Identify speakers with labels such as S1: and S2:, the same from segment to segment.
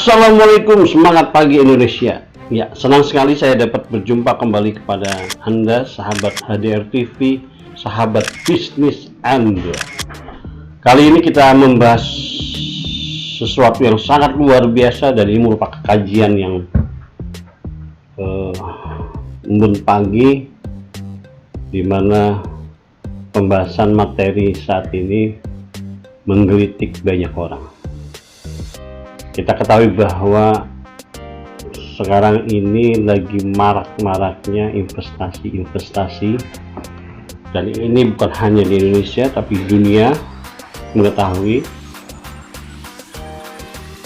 S1: Assalamualaikum, semangat pagi Indonesia. Ya, senang sekali saya dapat berjumpa kembali kepada Anda, sahabat HDR TV, sahabat bisnis Anda. Kali ini kita membahas sesuatu yang sangat luar biasa dan ini merupakan kajian yang embun pagi, di mana pembahasan materi saat ini menggelitik banyak orang. Kita ketahui bahwa sekarang ini lagi marak-maraknya investasi, dan ini bukan hanya di Indonesia tapi dunia mengetahui,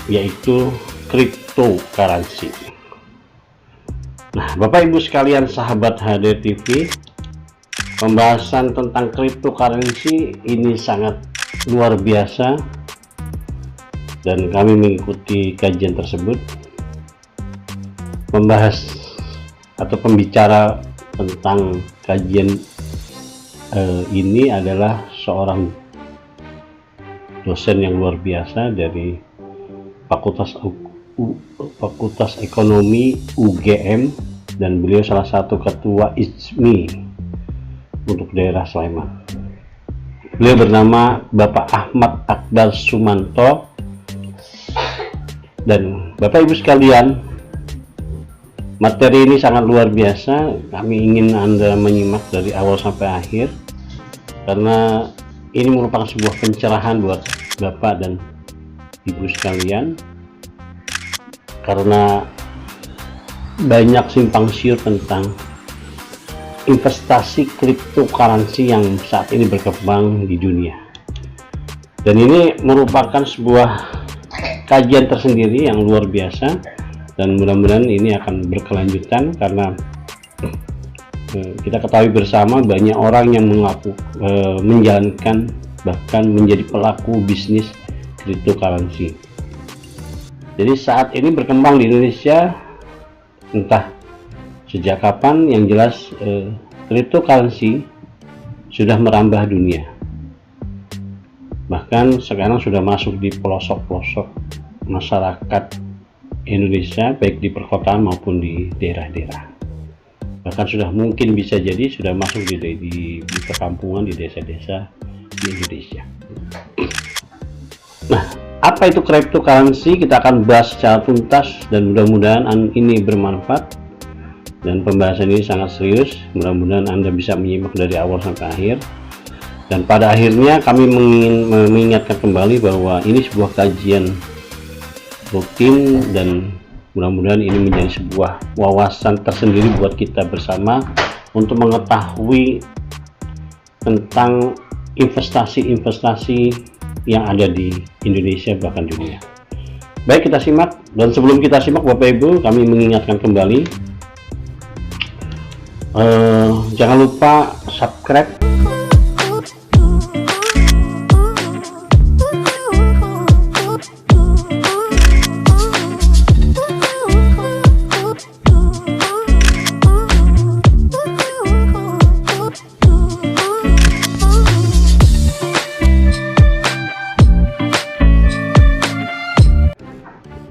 S1: yaitu cryptocurrency. Nah, Bapak Ibu sekalian sahabat HDR TV, pembahasan tentang cryptocurrency ini sangat luar biasa dan kami mengikuti kajian tersebut. Membahas atau pembicara tentang kajian ini adalah seorang dosen yang luar biasa dari Fakultas Ekonomi UGM, dan beliau salah satu ketua ISMI untuk daerah Sleman. Beliau bernama Bapak Ahmad Akbar Sumanto. Dan Bapak Ibu sekalian, materi ini sangat luar biasa. Kami ingin Anda menyimak dari awal sampai akhir, karena ini merupakan sebuah pencerahan buat Bapak dan Ibu sekalian, karena banyak simpang siur tentang investasi cryptocurrency yang saat ini berkembang di dunia. Dan ini merupakan sebuah kajian tersendiri yang luar biasa, dan mudah-mudahan ini akan berkelanjutan, karena kita ketahui bersama banyak orang yang mengaku menjalankan, bahkan menjadi pelaku bisnis cryptocurrency. Jadi saat ini berkembang di Indonesia, entah sejak kapan, yang jelas cryptocurrency sudah merambah dunia. Bahkan sekarang sudah masuk di pelosok-pelosok masyarakat Indonesia, baik di perkotaan maupun di daerah-daerah. Bahkan sudah mungkin bisa jadi sudah masuk di perkampungan, di desa-desa di Indonesia. Nah, apa itu cryptocurrency? Kita akan bahas secara tuntas dan mudah-mudahan ini bermanfaat. Dan pembahasan ini sangat serius. Mudah-mudahan Anda bisa menyimak dari awal sampai akhir. Dan pada akhirnya kami ingin mengingatkan kembali bahwa ini sebuah kajian rutin, dan mudah-mudahan ini menjadi sebuah wawasan tersendiri buat kita bersama untuk mengetahui tentang investasi-investasi yang ada di Indonesia bahkan dunia. Baik, kita simak. Dan sebelum kita simak Bapak Ibu, kami mengingatkan kembali, jangan lupa subscribe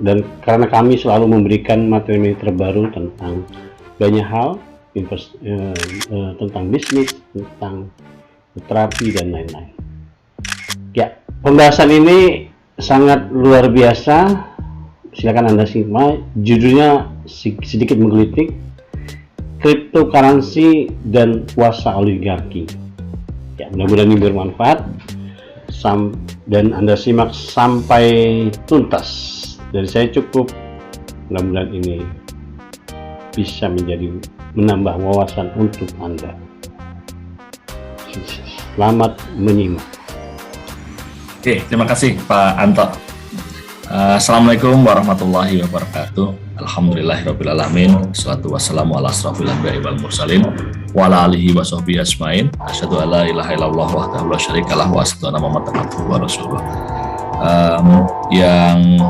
S1: dan karena kami selalu memberikan materi terbaru tentang banyak hal, tentang bisnis, tentang terapi dan lain-lain. Ya, pembahasan ini sangat luar biasa. Silakan Anda simak. Judulnya sedikit menggelitik, cryptocurrency dan kuasa oligarki. Ya, mudah-mudahan ini bermanfaat dan Anda simak sampai tuntas. Dari saya cukup, mudah-mudahan ini bisa menambah wawasan untuk Anda. Selamat menyimak.
S2: Oke, terima kasih Pak Anto. Assalamualaikum warahmatullahi wabarakatuh. Alhamdulillahirrabbilalamin. Wassalatu wassalamu ala asrofil anbiya'i wal mursalin wa ala alihi wa sahbihi ajmain. Asyhadu an la ilaha illallah wahdahu la syarikalah wa asyhadu anna Muhammadan abduhu wa rasuluh. Yang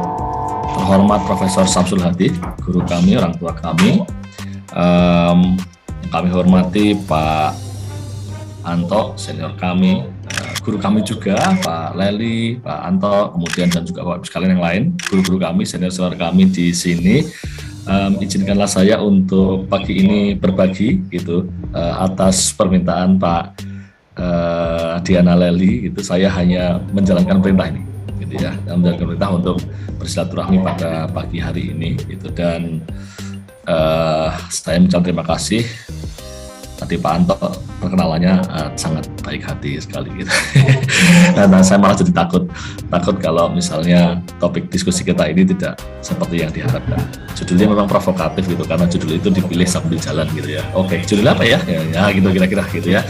S2: terhormat Profesor Samsul Hadi, guru kami, orang tua kami, yang kami hormati Pak Anto, senior kami, guru kami juga, Pak Leli, Pak Anto, kemudian dan juga Bapak sekalian yang lain, guru-guru kami, senior-senior kami di sini. Izinkanlah saya untuk pagi ini berbagi gitu atas permintaan Pak Diana Leli, gitu. Saya hanya menjalankan perintah ini, gitu ya, menjalankan perintah untuk bersilaturahmi pada pagi hari ini, gitu. Dan saya mengucapkan terima kasih. Tadi Pak Anto perkenalannya sangat baik hati sekali gitu. Dan saya malah jadi takut kalau misalnya topik diskusi kita ini tidak seperti yang diharapkan. Judulnya memang provokatif gitu, karena judul itu dipilih sambil jalan gitu ya. Oke, judul apa ya? Ya gitu kira-kira gitu ya.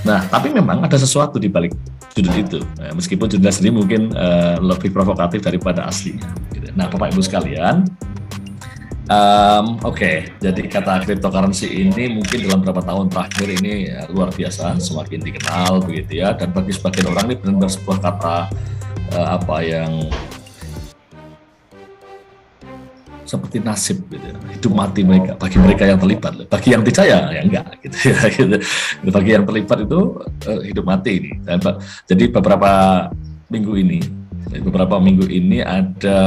S2: Nah, tapi memang ada sesuatu di balik judul itu. Nah, meskipun judulnya sendiri mungkin lebih provokatif daripada aslinya. Gitu. Nah, Bapak Ibu sekalian, Oke, jadi kata cryptocurrency ini mungkin dalam beberapa tahun terakhir ini luar biasa, semakin dikenal begitu ya. Dan bagi sebagian orang ini benar-benar sebuah kata yang seperti nasib gitu ya. Hidup mati mereka, bagi mereka yang terlibat. Bagi yang tidak ya enggak gitu ya. Gitu. Bagi yang terlibat itu hidup mati ini. Jadi beberapa minggu ini ada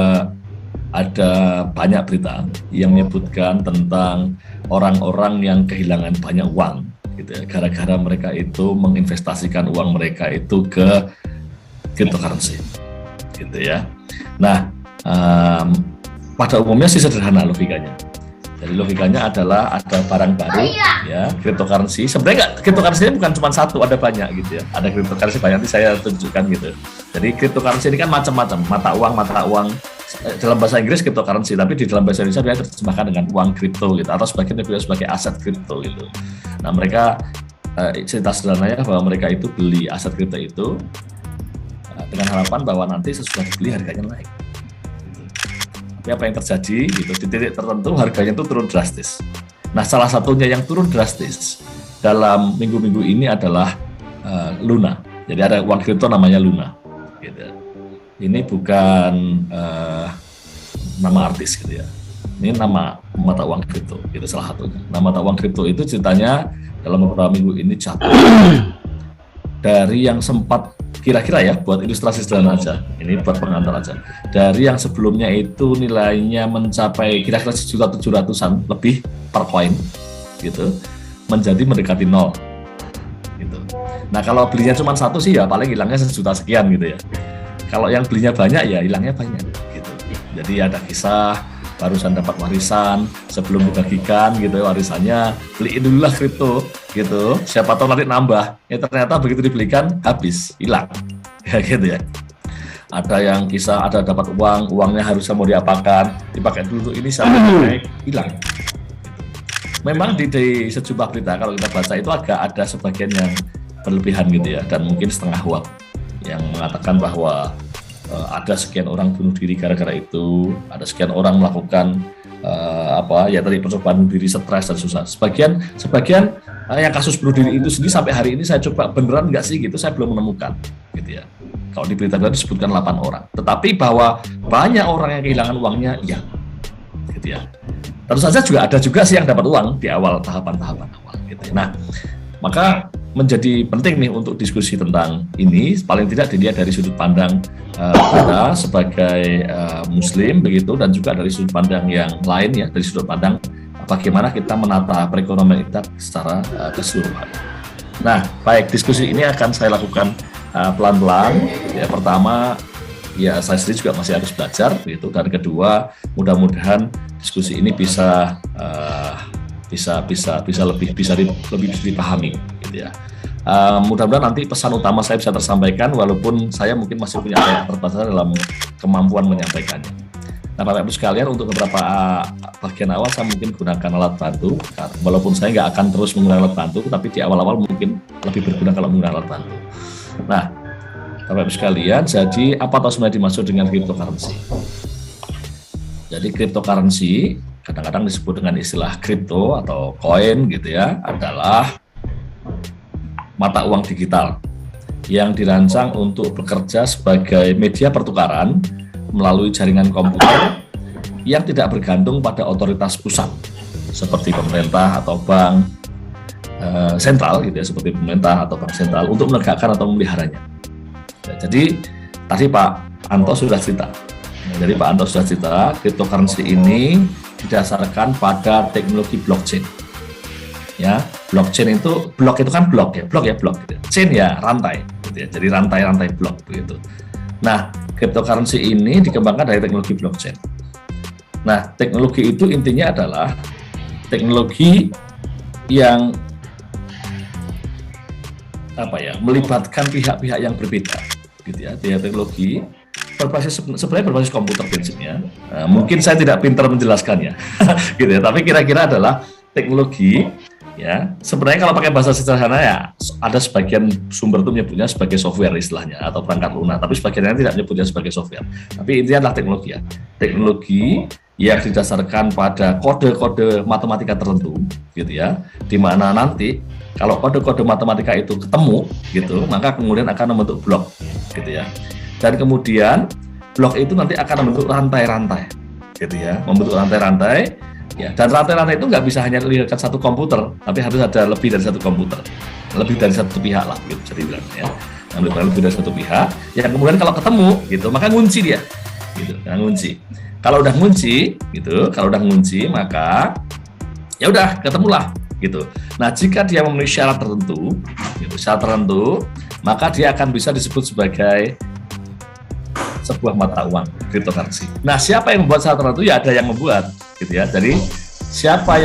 S2: banyak berita yang menyebutkan tentang orang-orang yang kehilangan banyak uang gitu ya, gara-gara mereka itu menginvestasikan uang mereka itu ke cryptocurrency gitu ya. Nah, pada umumnya sih sederhana logikanya. Jadi logikanya adalah ada barang baru ya, cryptocurrency. Sebenarnya cryptocurrency ini bukan cuma satu, ada banyak gitu ya. Ada cryptocurrency banyak, nanti saya tunjukkan gitu. Jadi cryptocurrency ini kan macam-macam, mata uang dalam bahasa Inggris cryptocurrency, tapi di dalam bahasa Indonesia biasanya terjemahkan dengan uang kripto gitu, atau sebagian disebut sebagai aset kripto gitu. Nah, mereka cerita sederhananya bahwa mereka itu beli aset kripto itu dengan harapan bahwa nanti sesudah dibeli harganya naik. Tapi apa yang terjadi gitu, di titik tertentu harganya itu turun drastis. Nah, salah satunya yang turun drastis dalam minggu-minggu ini adalah Luna. Jadi ada uang kripto namanya Luna gitu. Ini bukan nama artis gitu ya. Ini nama mata uang kripto, itu salah satunya. Nama mata uang kripto itu ceritanya dalam beberapa minggu ini jatuh dari yang sempat kira-kira ya, buat ilustrasi sederhana aja, ini buat pengantar aja. Dari yang sebelumnya itu nilainya mencapai kira-kira 1.700-an lebih per koin gitu, menjadi mendekati 0 gitu. Nah, kalau belinya cuma satu sih ya paling hilangnya 1 juta sekian gitu ya. Kalau yang belinya banyak ya hilangnya banyak gitu. Jadi ada kisah barusan dapat warisan, sebelum dibagikan gitu warisannya, beliin dulu lah kripto gitu, siapa tahu nanti nambah. Ya ternyata begitu dibelikan habis, hilang ya gitu ya. Ada yang kisah ada dapat uangnya harusnya mau diapakan, dipakai dulu ini sampai naik, hilang. Memang di sejumlah berita kalau kita baca itu agak ada sebagian yang berlebihan gitu ya, dan mungkin setengah hoax yang mengatakan bahwa ada sekian orang bunuh diri gara-gara itu, ada sekian orang melakukan tadi percobaan bunuh diri, stres dan susah. Sebagian yang kasus bunuh diri itu sendiri sampai hari ini saya coba beneran nggak sih gitu, saya belum menemukan gitu ya. Kalau di berita tadi disebutkan 8 orang, tetapi bahwa banyak orang yang kehilangan uangnya, ya gitu ya. Tentu saja ada juga sih yang dapat uang di awal tahapan-tahapan awal gitu ya. Nah, maka menjadi penting nih untuk diskusi tentang ini, paling tidak dilihat dari sudut pandang kita sebagai Muslim begitu, dan juga dari sudut pandang yang lain ya, dari sudut pandang bagaimana kita menata perekonomian kita secara keseluruhan. Nah, baik, diskusi ini akan saya lakukan pelan-pelan. Ya, pertama, ya saya sendiri juga masih harus belajar gitu, dan kedua, mudah-mudahan diskusi ini bisa lebih dipahami gitu ya. Mudah-mudahan nanti pesan utama saya bisa tersampaikan, walaupun saya mungkin masih punya keterbatasan dalam kemampuan menyampaikannya. Nah, Bapak Ibu sekalian, untuk beberapa bagian awal saya mungkin gunakan alat bantu, walaupun saya nggak akan terus menggunakan alat bantu, tapi di awal-awal mungkin lebih berguna kalau menggunakan alat bantu. Nah, Bapak Ibu sekalian, jadi apa tahu sebenarnya dimaksud dengan cryptocurrency? Jadi cryptocurrency kadang-kadang disebut dengan istilah kripto atau koin gitu ya, adalah mata uang digital yang dirancang untuk bekerja sebagai media pertukaran melalui jaringan komputer yang tidak bergantung pada otoritas pusat seperti pemerintah atau bank sentral gitu ya, seperti pemerintah atau bank sentral untuk menegakkan atau memeliharanya Jadi tadi Pak Anto sudah cerita. Jadi Pak Anto sudah cerita, cryptocurrency ini didasarkan pada teknologi blockchain. Ya, blockchain itu blok itu kan blok ya, blok gitu. Chain ya rantai gitu ya. Jadi rantai-rantai blok begitu. Nah, cryptocurrency ini dikembangkan dari teknologi blockchain. Nah, teknologi itu intinya adalah teknologi yang melibatkan pihak-pihak yang berbeda gitu ya. Dia teknologi sebenarnya berbasis komputer prinsipnya. Nah, mungkin saya tidak pintar menjelaskannya gitu ya, tapi kira-kira adalah teknologi ya. Sebenarnya kalau pakai bahasa sederhana ya ada sebagian sumber itu menyebutnya sebagai software istilahnya atau perangkat lunak, tapi sebagian lain tidak menyebutnya sebagai software. Tapi intinya adalah teknologi ya. Teknologi yang didasarkan pada kode-kode matematika tertentu gitu ya, di mana nanti kalau kode-kode matematika itu ketemu gitu, maka kemudian akan membentuk blok gitu ya. Dan kemudian blok itu nanti akan membentuk rantai-rantai gitu ya, membentuk rantai-rantai ya. Dan rantai-rantai itu nggak bisa hanya dilihat satu komputer, tapi harus ada lebih dari satu komputer, lebih dari satu pihak lah gitu jadi bilang ya. Lebih dari satu pihak yang kemudian kalau ketemu gitu maka ngunci dia gitu, ngunci. Kalau udah ngunci gitu, maka ya udah ketemulah gitu. Nah, jika dia memenuhi syarat tertentu gitu, maka dia akan bisa disebut sebagai sebuah mata uang cryptocurrency. Nah, siapa yang membuat syarat tertentu? Ya ada yang membuat gitu ya. Jadi siapa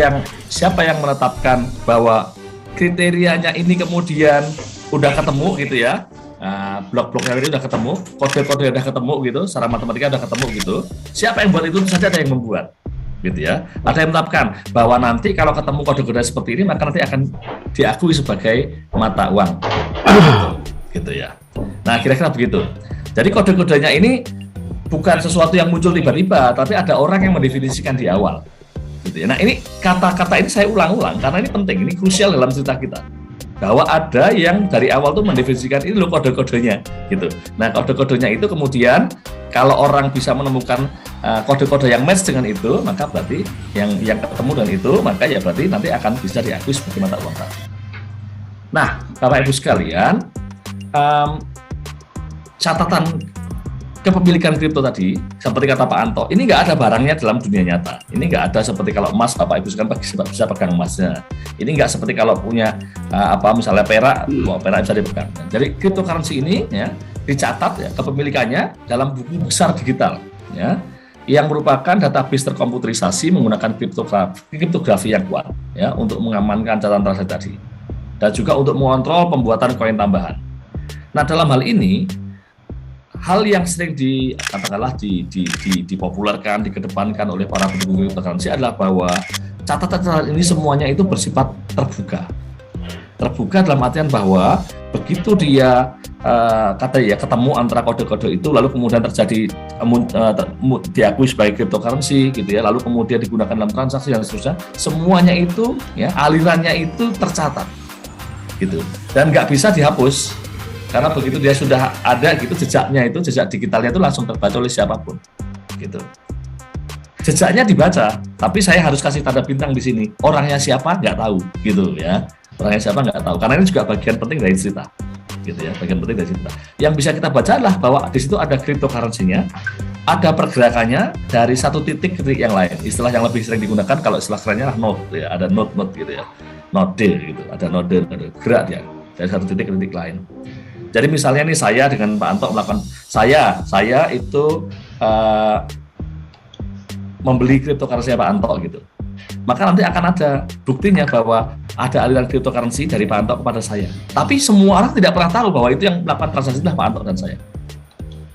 S2: yang menetapkan bahwa kriterianya ini kemudian udah ketemu gitu ya. Nah, blok-bloknya ini udah ketemu, kode-kode udah ketemu gitu, secara matematika udah ketemu gitu. Siapa yang buat itu saja ada yang membuat gitu ya. Ada yang menetapkan bahwa nanti kalau ketemu kode-kode seperti ini maka nanti akan diakui sebagai mata uang gitu ya. Nah, kira-kira begitu. Jadi kode-kodenya ini bukan sesuatu yang muncul tiba-tiba, tapi ada orang yang mendefinisikan di awal gitu ya. Nah, ini kata-kata ini saya ulang-ulang karena ini penting, ini krusial dalam cerita kita. Bahwa ada yang dari awal tuh mendefinisikan ini loh kode-kodenya gitu. Nah, kode-kodenya itu kemudian kalau orang bisa menemukan kode-kode yang match dengan itu, maka berarti yang ketemu dengan itu, maka ya berarti nanti akan bisa diakui sebagai mata uang tadi. Nah, Bapak Ibu sekalian, catatan kepemilikan kripto tadi, seperti kata Pak Anto, ini nggak ada barangnya dalam dunia nyata. Ini nggak ada seperti kalau emas, Bapak Ibu sekarang bisa pegang emasnya. Ini nggak seperti kalau punya misalnya perak bisa dipegang. Jadi cryptocurrency ini ya dicatat ya kepemilikannya dalam buku besar digital ya, yang merupakan database terkomputerisasi menggunakan kriptografi yang kuat ya untuk mengamankan catatan transaksi tadi, dan juga untuk mengontrol pembuatan koin tambahan. Nah, dalam hal ini hal yang sering dipopulerkan, dikedepankan oleh para pendukung cryptocurrency adalah bahwa catatan ini semuanya itu bersifat terbuka. Terbuka dalam artian bahwa begitu dia ketemu antara kode-kode itu, lalu kemudian terjadi diakui sebagai cryptocurrency gitu ya, lalu kemudian digunakan dalam transaksi dan seterusnya, semuanya itu ya alirannya itu tercatat gitu dan nggak bisa dihapus. Karena begitu dia sudah ada gitu jejaknya itu, jejak digitalnya itu langsung terbaca oleh siapapun gitu. Jejaknya dibaca, tapi saya harus kasih tanda bintang di sini. Orangnya siapa nggak tahu gitu ya. Orangnya siapa nggak tahu. Karena ini juga bagian penting dari cerita gitu ya, bagian penting dari cerita. Yang bisa kita baca adalah bahwa di situ ada cryptocurrency-nya, ada pergerakannya dari satu titik ke titik yang lain. Istilah yang lebih sering digunakan kalau istilah kerennya adalah node ya, ada node gitu ya. Node gitu, ada node gerak dia dari satu titik ke titik lain. Jadi misalnya nih saya dengan Pak Anto melakukan, saya itu membeli cryptocurrency Pak Anto gitu. Maka nanti akan ada buktinya bahwa ada aliran cryptocurrency dari Pak Anto kepada saya. Tapi semua orang tidak pernah tahu bahwa itu yang melakukan transaksi adalah Pak Anto dan saya.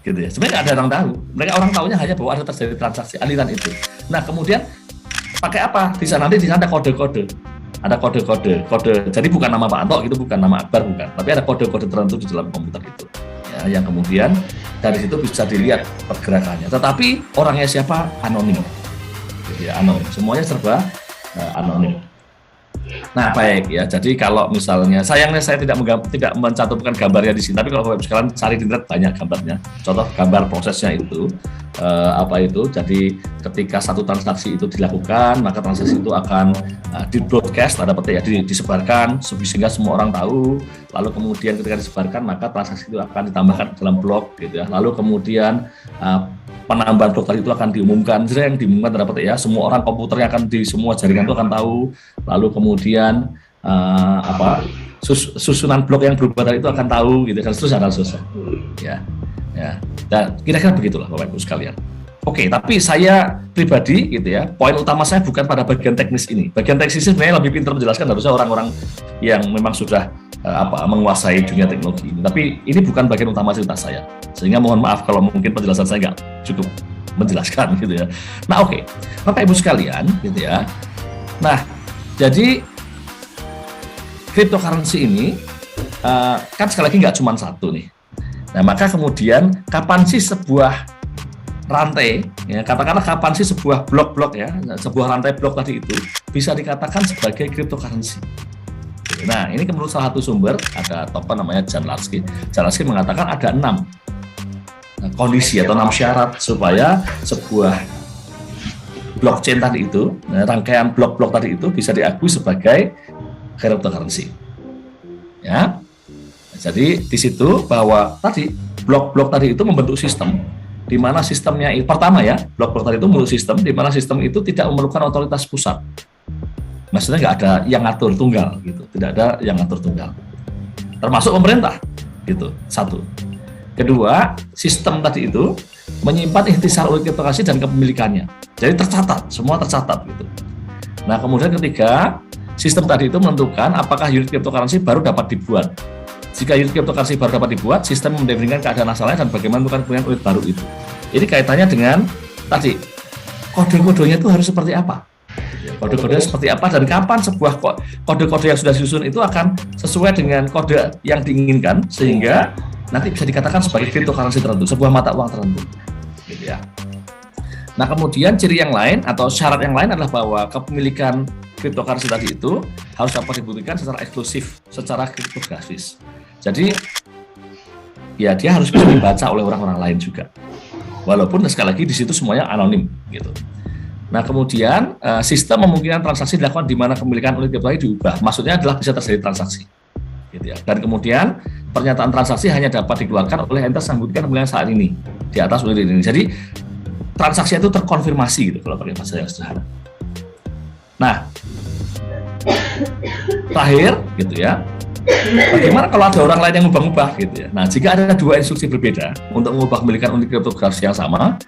S2: Gitu ya. Sebenarnya nggak ada orang tahu. Mereka orang tahunya hanya bahwa ada terjadi transaksi aliran itu. Nah, kemudian pakai apa? Di sana ada kode-kode. Ada kode-kode, jadi bukan nama Pak Anto gitu, bukan nama Akbar, bukan, tapi ada kode-kode tertentu di dalam komputer itu ya, yang kemudian dari situ bisa dilihat pergerakannya, tetapi orangnya siapa anonim gitu ya, anonim, semuanya serba anonim. Nah, baik ya. Jadi kalau misalnya, sayangnya saya tidak mencantumkan gambarnya di sini, tapi kalau Bapak Ibu sekalian cari di internet banyak gambarnya. Contoh gambar prosesnya itu apa itu? Jadi ketika satu transaksi itu dilakukan, maka transaksi itu akan di broadcast, ada petik ya, disebarkan sehingga semua orang tahu. Lalu kemudian ketika disebarkan, maka transaksi itu akan ditambahkan dalam blok, gitu ya. Lalu kemudian penambahan blok tadi itu akan diumumkan. Jadi yang diumumkan adalah petik ya, semua orang komputernya akan di semua jaringan itu akan tahu. Lalu kemudian susunan blok yang berubah tadi itu akan tahu, gitu kan, seterusnya. Ya, dan kira-kira begitulah Bapak Ibu sekalian. Oke, tapi saya pribadi gitu ya, poin utama saya bukan pada bagian teknis ini. Bagian teknis ini sebenarnya lebih pintar menjelaskan harusnya orang-orang yang memang sudah menguasai dunia teknologi ini. Tapi ini bukan bagian utama cerita saya. Sehingga mohon maaf kalau mungkin penjelasan saya nggak cukup menjelaskan gitu ya. Nah, oke. Bapak Ibu sekalian gitu ya. Nah, jadi cryptocurrency ini kan sekali lagi nggak cuma satu nih. Nah, maka kemudian kapan sih sebuah rantai, ya, katakanlah kapan sih sebuah blok-blok ya, sebuah rantai blok tadi itu bisa dikatakan sebagai cryptocurrency. Nah, ini menurut salah satu sumber, ada tokoh namanya Jan Larsky. Jan Larsky mengatakan ada 6 kondisi atau 6 syarat supaya sebuah blockchain tadi itu, rangkaian blok-blok tadi itu bisa diakui sebagai cryptocurrency. Ya. Jadi di situ bahwa tadi blok-blok tadi itu membentuk sistem di mana sistemnya pertama ya, blok-blok tadi itu membentuk sistem di mana sistem itu tidak memerlukan otoritas pusat. Maksudnya nggak ada yang ngatur tunggal gitu, tidak ada yang ngatur tunggal. Termasuk pemerintah gitu. Satu. Kedua, sistem tadi itu menyimpan ikhtisar unit cryptocurrency dan kepemilikannya. Jadi tercatat, semua tercatat gitu. Nah, kemudian ketiga, sistem tadi itu menentukan apakah unit cryptocurrency baru dapat dibuat. Jika unit cryptocurrency baru dapat dibuat, sistem mendefinisikan keadaan asalnya dan bagaimana menentukan kemudian unit baru itu. Ini kaitannya dengan tadi, kode-kodenya itu harus seperti apa? Kode-kodenya seperti apa dan kapan sebuah kode-kode yang sudah disusun itu akan sesuai dengan kode yang diinginkan sehingga nanti bisa dikatakan sebagai cryptocurrency tertentu, sebuah mata uang tertentu. Gitu ya. Nah, kemudian ciri yang lain atau syarat yang lain adalah bahwa kepemilikan cryptocurrency tadi itu harus dapat dibuktikan secara eksklusif, secara kriptografis. Jadi, ya dia harus bisa dibaca oleh orang-orang lain juga. Walaupun sekali lagi di situ semuanya anonim, gitu. Nah, kemudian sistem memungkinkan transaksi dilakukan di mana kepemilikan unit cryptocurrency diubah. Maksudnya adalah bisa terjadi transaksi, gitu ya. Dan kemudian pernyataan transaksi hanya dapat dikeluarkan oleh entitas yang membuktikan kepemilikan saat ini di atas unit ini. Jadi transaksi itu terkonfirmasi gitu kalau pakai bahasa yang sederhana. Nah, terakhir gitu ya. Bagaimana kalau ada orang lain yang mengubah-ubah gitu ya. Nah, jika ada 2 instruksi berbeda untuk mengubah kepemilikan unit cryptocurrency yang sama,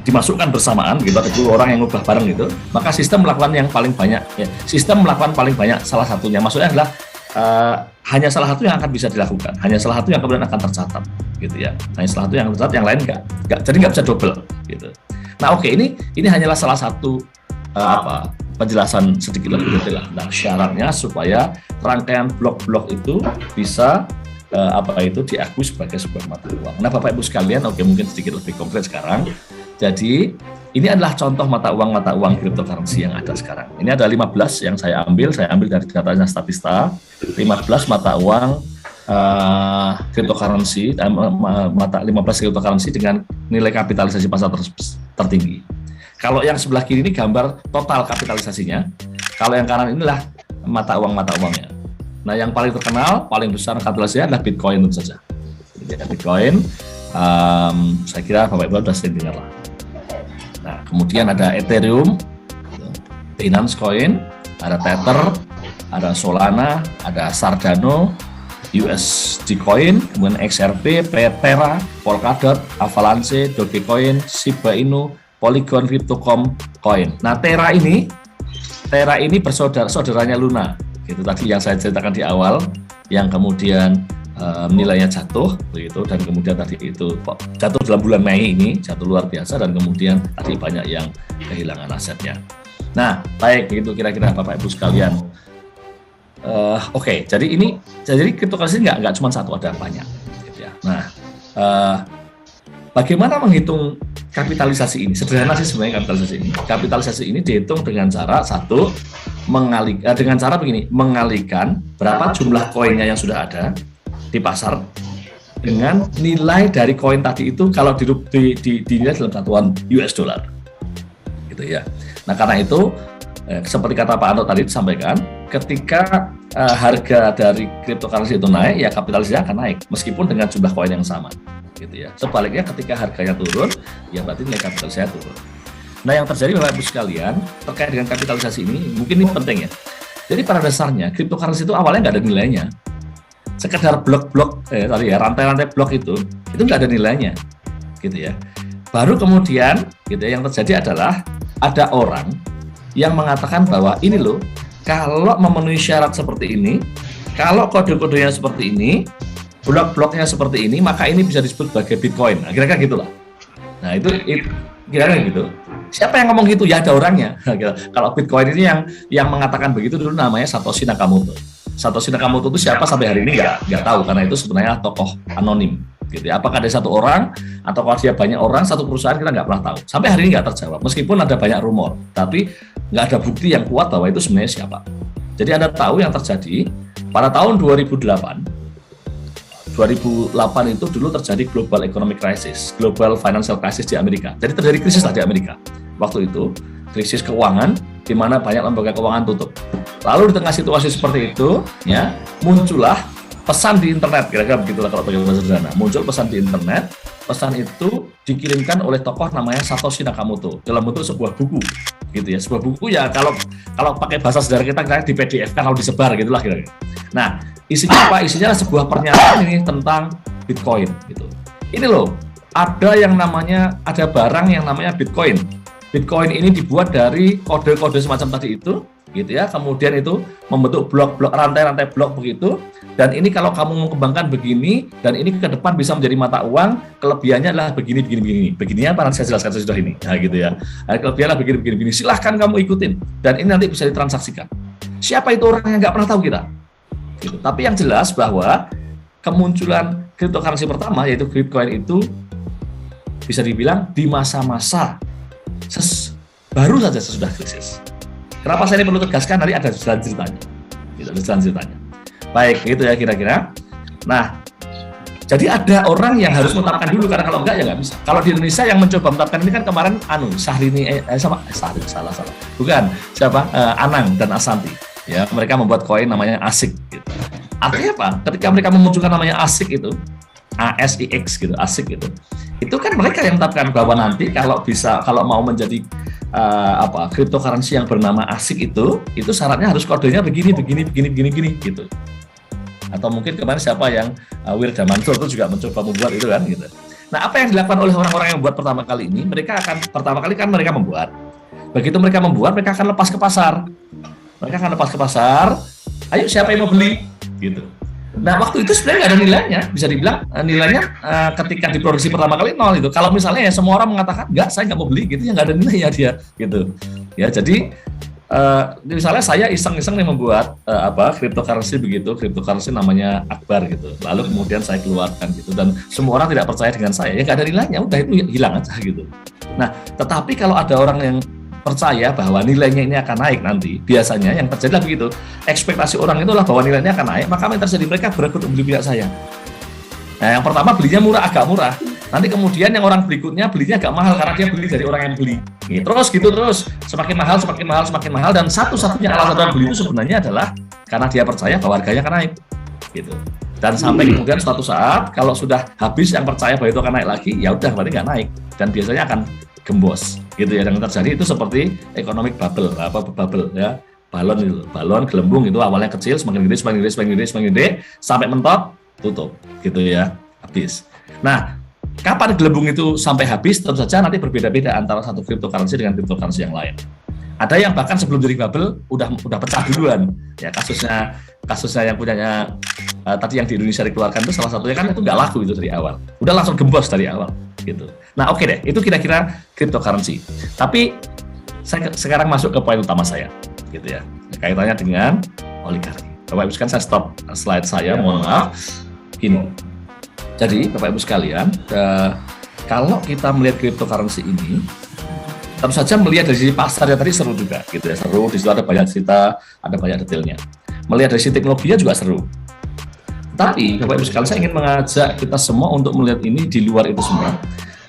S2: dimasukkan bersamaan gitu, ada 2 orang yang mengubah bareng gitu, maka sistem melakukan yang paling banyak ya. Sistem melakukan paling banyak salah satunya. Maksudnya adalah hanya salah satu yang akan bisa dilakukan, hanya salah satu yang kemudian akan tercatat gitu ya. Hanya salah satu yang tercatat, yang lain enggak. Jadi nggak bisa double gitu. Nah, oke, ini hanyalah salah satu penjelasan sedikit lebih detail. Nah, syaratnya supaya rangkaian blok-blok itu bisa diakui sebagai sebuah mata uang. Nah, Bapak Ibu sekalian, oke, mungkin sedikit lebih konkret sekarang. Jadi ini adalah contoh mata uang cryptocurrency yang ada sekarang. Ini ada 15 yang saya ambil dari datanya Statista, 15 mata uang cryptocurrency, 15 cryptocurrency dengan nilai kapitalisasi pasar tertinggi. Kalau yang sebelah kiri ini gambar total kapitalisasinya, kalau yang kanan inilah mata uangnya. Nah, yang paling terkenal, paling besar kapitalisasinya adalah Bitcoin tentu saja. Jadi Bitcoin, saya kira Bapak Ibu sudah sering dengar lah. Nah, kemudian ada Ethereum, Binance Coin, ada Tether, ada Solana, ada Cardano, USD Coin, kemudian XRP, Terra, Polkadot, Avalanche, Dogecoin, Shiba Inu, Polygon, Crypto.com Coin. Nah, Terra ini saudaranya Luna. Itu tadi yang saya ceritakan di awal, yang kemudian nilainya jatuh begitu, dan kemudian tadi itu jatuh dalam bulan Mei ini, jatuh luar biasa, dan kemudian tadi banyak yang kehilangan asetnya. Nah, baik, begitu kira-kira Bapak Ibu sekalian. Oke, jadi cryptocurrency nggak cuma satu, ada banyak gitu ya. Nah, bagaimana menghitung kapitalisasi ini? Sederhana sih sebenarnya kapitalisasi ini. Kapitalisasi ini dihitung dengan cara dengan cara begini, mengalihkan berapa jumlah koinnya yang sudah ada di pasar dengan nilai dari koin tadi itu kalau dinilai dalam satuan US dollar. Gitu ya. Nah, karena itu seperti kata Pak Anto tadi disampaikan, ketika harga dari cryptocurrency itu naik, ya kapitalisasinya akan naik meskipun dengan jumlah koin yang sama. Gitu ya. Sebaliknya ketika harganya turun, ya berarti nilai kapitalisasinya turun. Nah, yang terjadi Bapak Ibu sekalian terkait dengan kapitalisasi ini, mungkin ini penting ya. Jadi pada dasarnya cryptocurrency itu awalnya nggak ada nilainya. Sekedar blok-blok rantai-rantai blok itu nggak ada nilainya, gitu ya. Baru kemudian, gitu ya, yang terjadi adalah ada orang yang mengatakan bahwa ini loh, kalau memenuhi syarat seperti ini, kalau kode-kodenya seperti ini, blok-bloknya seperti ini, maka ini bisa disebut sebagai Bitcoin. Nah, kira-kira gitulah. Nah, itu kira-kira gitu. Siapa yang ngomong gitu? Ya ada orangnya. Kalau Bitcoin ini yang mengatakan begitu dulu namanya Satoshi Nakamoto. Satoshi Nakamoto itu siapa sampai hari ini nggak tahu, karena itu sebenarnya tokoh anonim. Gitu ya. Apakah ada satu orang atau kalau dia banyak orang, satu perusahaan, kita nggak pernah tahu. Sampai hari ini nggak terjawab. Meskipun ada banyak rumor, tapi nggak ada bukti yang kuat bahwa itu sebenarnya siapa. Jadi Anda tahu yang terjadi pada tahun 2008 itu dulu terjadi global economic crisis, global financial crisis di Amerika. Jadi terjadi krisis lah di Amerika. Waktu itu krisis keuangan di mana banyak lembaga keuangan tutup. Lalu di tengah situasi seperti itu, ya muncullah pesan di internet, kira-kira begitulah kalau pakai bahasa sederhana. Muncul pesan di internet, pesan itu dikirimkan oleh tokoh namanya Satoshi Nakamoto dalam bentuk sebuah buku, gitu ya. Sebuah buku ya kalau pakai bahasa sederhana kita di PDF kan kalau disebar gitulah kira-kira. Nah, isinya apa? Isinya sebuah pernyataan ini tentang Bitcoin, gitu. Ini loh, ada barang yang namanya Bitcoin. Bitcoin ini dibuat dari kode-kode semacam tadi itu, gitu ya. Kemudian itu membentuk blok-blok, rantai-rantai blok begitu. Dan ini kalau kamu mengembangkan begini, dan ini ke depan bisa menjadi mata uang, kelebihannya adalah begini. Begininya apa nanti saya jelaskan sesudah ini. Nah, gitu ya. Nah, kelebihannya begini. Silahkan kamu ikutin. Dan ini nanti bisa ditransaksikan. Siapa itu orang yang nggak pernah tahu kita? Gitu. Tapi yang jelas bahwa kemunculan cryptocurrency pertama, yaitu Bitcoin itu bisa dibilang di masa-masa baru saja sesudah krisis. Kenapa saya ini perlu tegaskan? Nanti ada jalan ceritanya. Gitu, ada jalan ceritanya. Baik, gitu ya kira-kira. Nah, jadi ada orang yang harus menetapkan dulu, karena kalau enggak ya nggak bisa. Kalau di Indonesia yang mencoba menetapkan ini kan kemarin Anang dan Asanti. Ya, mereka membuat koin namanya ASIC. Gitu. Artinya apa? Ketika mereka memunculkan namanya ASIC itu, ASIX gitu, ASIC gitu. Itu kan mereka yang menetapkan bahwa nanti kalau mau menjadi cryptocurrency yang bernama ASIC itu syaratnya harus kodenya begini gitu. Atau mungkin kemarin siapa yang Wirda Mansur itu juga mencoba membuat itu kan gitu. Nah, apa yang dilakukan oleh orang-orang yang membuat pertama kali ini? Mereka membuat. Begitu mereka membuat, mereka akan lepas ke pasar. Ayo siapa yang mau beli? Gitu. Nah, waktu itu sebenarnya nggak ada nilainya. Bisa dibilang nilainya ketika diproduksi pertama kali 0 itu. Kalau misalnya ya semua orang mengatakan nggak, saya nggak mau beli gitu, ya nggak ada nilainya dia. Gitu. Ya, jadi misalnya saya iseng-iseng nih membuat cryptocurrency begitu, cryptocurrency namanya Akbar gitu. Lalu kemudian saya keluarkan gitu, dan semua orang tidak percaya dengan saya, ya nggak ada nilainya, udah itu hilang aja gitu. Nah, tetapi kalau ada orang yang percaya bahwa nilainya ini akan naik nanti, biasanya yang terjadi begitu. Ekspektasi orang itulah bahwa nilainya akan naik, maka yang terjadi mereka berebut untuk beli pihak saya. Nah, yang pertama belinya agak murah. Nanti kemudian yang orang berikutnya belinya agak mahal karena dia beli dari orang yang beli. Terus semakin mahal, dan satu-satunya alasan orang beli itu sebenarnya adalah karena dia percaya bahwa harganya akan naik. Gitu. Dan sampai kemudian suatu saat kalau sudah habis yang percaya bahwa itu akan naik lagi, ya udah berarti nggak naik, dan biasanya akan gembos. Gitu ya, yang terjadi itu seperti economic bubble ya. Balon gelembung itu awalnya kecil, semakin gede sampai mentok, tutup gitu ya, habis. Nah, kapan gelembung itu sampai habis, tentu saja nanti berbeda-beda antara satu cryptocurrency dengan cryptocurrency yang lain. Ada yang bahkan sebelum jadi bubble udah pecah duluan. Ya, kasusnya yang punyanya tadi yang di Indonesia dikeluarkan itu salah satunya kan itu nggak laku itu dari awal. Udah langsung gembos dari awal gitu. Nah, oke deh, itu kira-kira cryptocurrency. Tapi saya sekarang masuk ke poin utama saya gitu ya. Kaitannya dengan oligarki. Bapak Ibu sekalian, saya stop slide saya, mohon maaf. Gini. Jadi, Bapak Ibu sekalian, kalau kita melihat cryptocurrency ini, tentu saja melihat dari sisi pasar ya tadi seru juga gitu ya, seru, di situ ada banyak cerita, ada banyak detailnya. Melihat dari sisi teknologinya juga seru. Tapi Bapak Ibu sekalian, saya ingin mengajak kita semua untuk melihat ini di luar itu semua,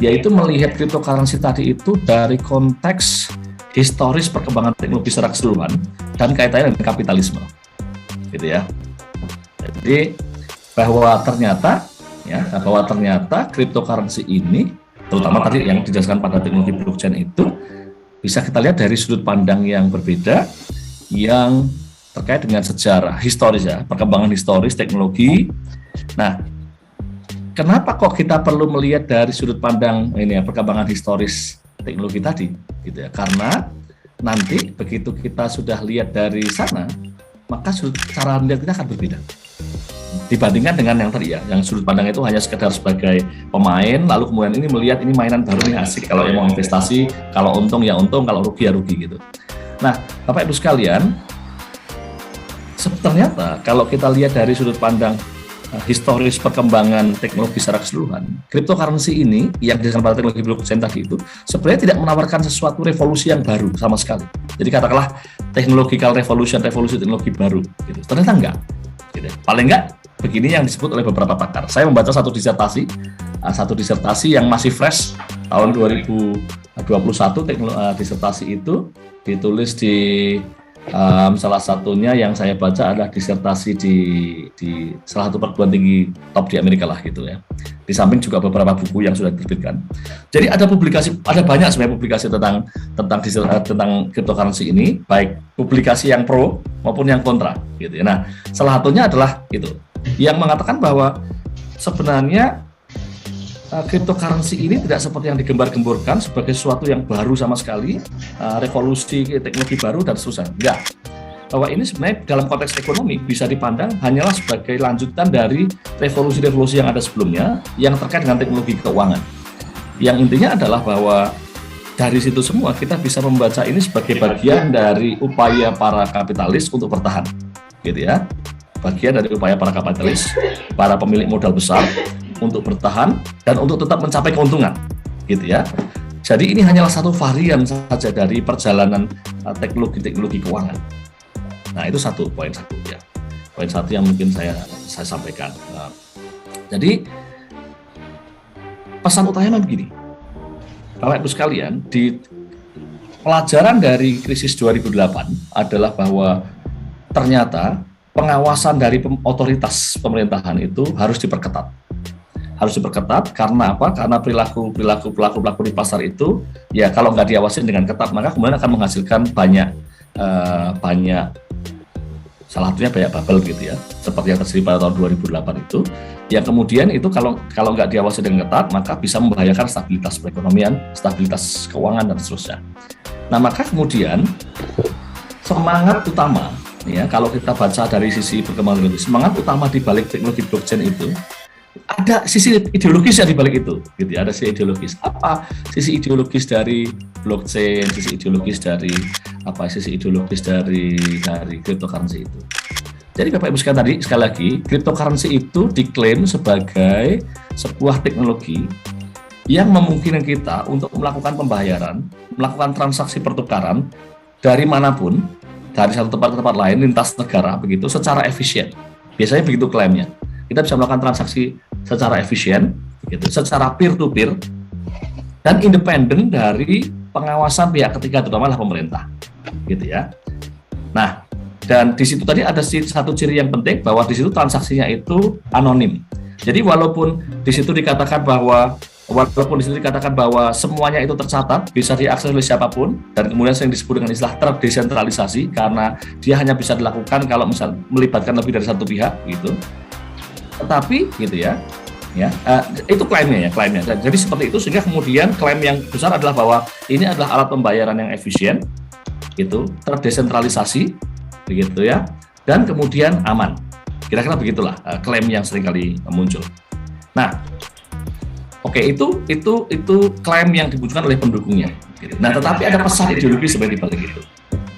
S2: yaitu melihat cryptocurrency tadi itu dari konteks historis perkembangan teknologi secara keseluruhan dan kaitannya dengan kapitalisme, gitu ya. Jadi bahwa ternyata cryptocurrency ini, terutama tadi yang dijelaskan pada teknologi blockchain itu, bisa kita lihat dari sudut pandang yang berbeda, yang terkait dengan sejarah historis ya, perkembangan historis teknologi. Nah, kenapa kok kita perlu melihat dari sudut pandang ini ya, perkembangan historis teknologi tadi, gitu ya? Karena nanti begitu kita sudah lihat dari sana, maka cara melihat kita akan berbeda dibandingkan dengan yang tadi ya, yang sudut pandang itu hanya sekedar sebagai pemain, lalu kemudian ini melihat ini mainan baru nih asik, kalau mau investasi, kalau untung ya untung, kalau rugi ya rugi gitu. Nah, Bapak Ibu sekalian, ternyata kalau kita lihat dari sudut pandang historis perkembangan teknologi secara keseluruhan, cryptocurrency ini yang didasarkan pada teknologi blockchain tadi itu sebenarnya tidak menawarkan sesuatu revolusi yang baru sama sekali. Jadi katakanlah technological revolusi teknologi baru gitu. Ternyata enggak. Gitu. Paling enggak begini yang disebut oleh beberapa pakar. Saya membaca satu disertasi yang masih fresh tahun 2021. Disertasi itu ditulis di salah satunya yang saya baca adalah disertasi di salah satu perguruan tinggi top di Amerika lah gitu ya. Di samping juga beberapa buku yang sudah diterbitkan. Jadi ada banyak sebenarnya publikasi tentang cryptocurrency ini, baik publikasi yang pro maupun yang kontra gitu ya. Nah, salah satunya adalah itu yang mengatakan bahwa sebenarnya cryptocurrency ini tidak seperti yang digembar-gemborkan sebagai sesuatu yang baru sama sekali, revolusi teknologi baru dan seterusnya. Enggak. Bahwa ini sebenarnya dalam konteks ekonomi bisa dipandang hanyalah sebagai lanjutan dari revolusi-revolusi yang ada sebelumnya yang terkait dengan teknologi keuangan. Yang intinya adalah bahwa dari situ semua kita bisa membaca ini sebagai bagian dari upaya para kapitalis untuk bertahan, gitu ya. Bagian dari upaya para kapitalis, para pemilik modal besar untuk bertahan dan untuk tetap mencapai keuntungan, gitu ya. Jadi ini hanyalah satu varian saja dari perjalanan teknologi keuangan. Nah, itu poin satu ya. Poin satu yang mungkin saya sampaikan. Nah, jadi pesan utamanya begini, Bapak Ibu sekalian, di pelajaran dari krisis 2008 adalah bahwa ternyata pengawasan dari otoritas pemerintahan itu harus diperketat. Karena apa? Karena perilaku pelaku di pasar itu ya kalau nggak diawasin dengan ketat maka kemudian akan menghasilkan banyak salah satunya banyak bubble gitu ya, seperti yang terjadi pada tahun 2008 itu, yang kemudian itu kalau nggak diawasi dengan ketat maka bisa membahayakan stabilitas perekonomian, stabilitas keuangan dan seterusnya. Nah, maka kemudian semangat utama ya, kalau kita baca dari sisi perkembangan teknologi, semangat utama di balik teknologi blockchain itu ada sisi ideologis yang di balik itu, gitu ya. Ada sisi ideologis. Apa sisi ideologis dari blockchain, sisi ideologis dari cryptocurrency itu? Jadi Bapak Ibu sekalian, tadi sekali lagi, cryptocurrency itu diklaim sebagai sebuah teknologi yang memungkinkan kita untuk melakukan pembayaran, melakukan transaksi pertukaran dari manapun, dari satu tempat ke tempat lain, lintas negara begitu, secara efisien. Biasanya begitu klaimnya. Kita bisa melakukan transaksi secara efisien, gitu, secara peer-to-peer, dan independen dari pengawasan pihak ketiga, terutama pemerintah, gitu ya. Nah, dan di situ tadi ada satu ciri yang penting bahwa di situ transaksinya itu anonim. Jadi walaupun di situ dikatakan bahwa semuanya itu tercatat, bisa diakses oleh siapapun, dan kemudian yang disebut dengan istilah terdesentralisasi karena dia hanya bisa dilakukan kalau misal melibatkan lebih dari satu pihak, gitu. Tetapi gitu ya, itu klaimnya. Jadi seperti itu, sehingga kemudian klaim yang besar adalah bahwa ini adalah alat pembayaran yang efisien, itu terdesentralisasi, begitu ya, dan kemudian aman. Kira-kira begitulah klaim yang seringkali muncul. Nah, oke, itu klaim yang dibutuhkan oleh pendukungnya. Gitu. Nah, tetapi ada pesan ideologis sebagai dibalik itu.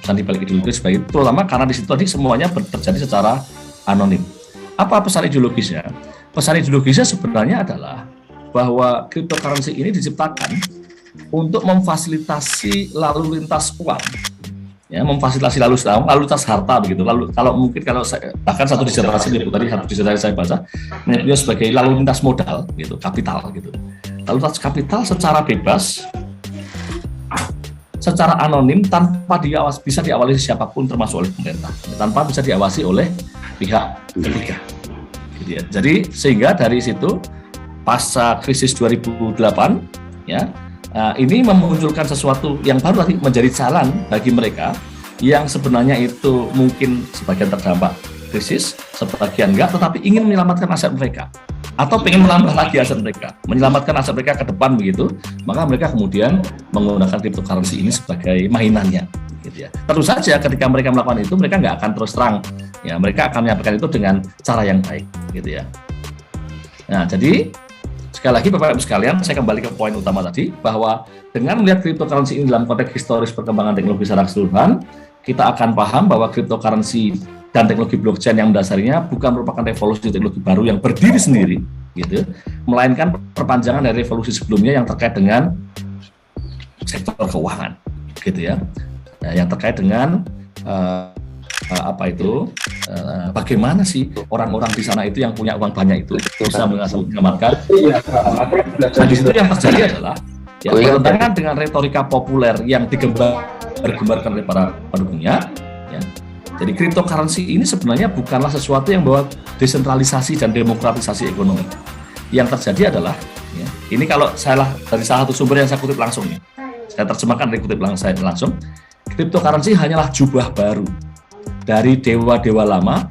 S2: Pesan dibalik ideologis sebagai itu, terutama karena di situ tadi semuanya terjadi secara anonim. Apa pesan ideologisnya? Pesan ideologisnya sebenarnya adalah bahwa cryptocurrency ini diciptakan untuk memfasilitasi lalu lintas uang, ya, memfasilitasi lalu lintas harta begitu. Lalu kalau saya, bahkan satu disertasi saya baca menyebutnya sebagai lalu lintas modal gitu, kapital gitu. Lalu lintas kapital secara bebas, secara anonim, tanpa bisa diawasi siapapun termasuk oleh pemerintah, tanpa bisa diawasi oleh pihak ketiga. Gitu ya. Jadi sehingga dari situ pasca krisis 2008 ya, ini memunculkan sesuatu yang baru tadi, menjadi jalan bagi mereka yang sebenarnya itu mungkin sebagian terdampak krisis, sebagian enggak, tetapi ingin menyelamatkan aset mereka atau ingin menambah lagi aset mereka, menyelamatkan aset mereka ke depan begitu, maka mereka kemudian menggunakan cryptocurrency ini sebagai mainannya. Gitu ya. Tentu saja ketika mereka melakukan itu, mereka nggak akan terus terang, ya, mereka akan menyampaikan itu dengan cara yang baik, gitu ya. Nah, jadi sekali lagi Bapak Ibu sekalian, saya kembali ke poin utama tadi, bahwa dengan melihat cryptocurrency ini dalam konteks historis perkembangan teknologi secara keseluruhan, kita akan paham bahwa cryptocurrency dan teknologi blockchain yang mendasarinya bukan merupakan revolusi teknologi baru yang berdiri sendiri, gitu, melainkan perpanjangan dari revolusi sebelumnya yang terkait dengan sektor keuangan, gitu ya. Nah, yang terkait dengan bagaimana sih orang-orang di sana itu yang punya uang banyak itu bisa menyelamatkan. Nah, di situ yang terjadi adalah ya, bertentangan dengan retorika populer yang digembar-gembarkan oleh para pendukungnya. Ya. Jadi cryptocurrency ini sebenarnya bukanlah sesuatu yang bawa desentralisasi dan demokratisasi ekonomi. Yang terjadi adalah, ya, ini kalau dari salah satu sumber yang saya kutip langsung nih, saya terjemahkan dari kutip langsung, cryptocurrency hanyalah jubah baru dari dewa-dewa lama